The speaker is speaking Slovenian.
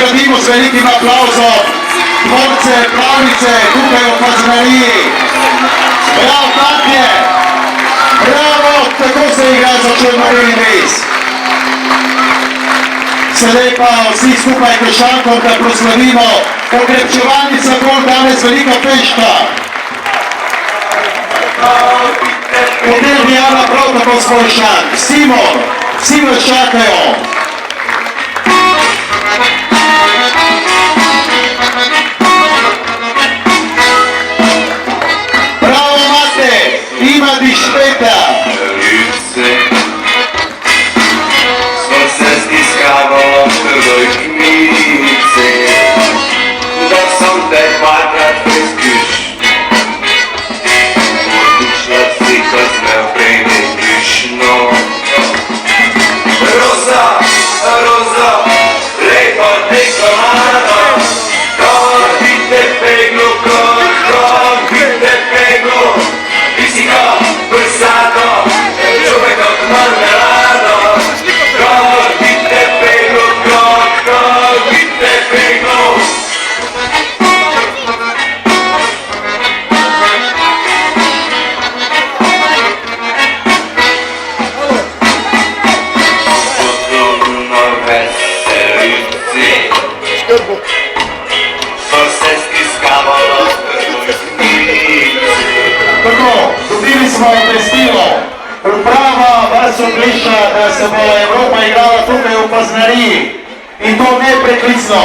nagradimo z velikim aplauzom tvorce pravljice tukaj v Faznariji. Bravo, Katje! Bravo, tako se igra za črno-beli dres. Sedaj pa vsi skupaj košarkom, da proslavimo okrepčevalnica gol danes velika fešta. Potem Dijana prav tako spolšan. Simon, vsi vas čakajo. Bravo, Mate, ima di špeta. Smo se stiskavalo v trdoj knjici, da sem te dvakrat preizkuš. Odlična slika z neoprejnim krišno. Roza, roza, lepo dekolano, kot vidite peglo, kot vidite peglo, visika, brsato, čovek od marmelado. Kot vidite peglo, kot vidite peglo. Podobno veselici so se stiskavalo v trdoj knjici. Tako, dobili smo obvestilo. Uprava vas obvešča, da se bo Evropa igrala tukaj v Faznariji. In to nepreklicno.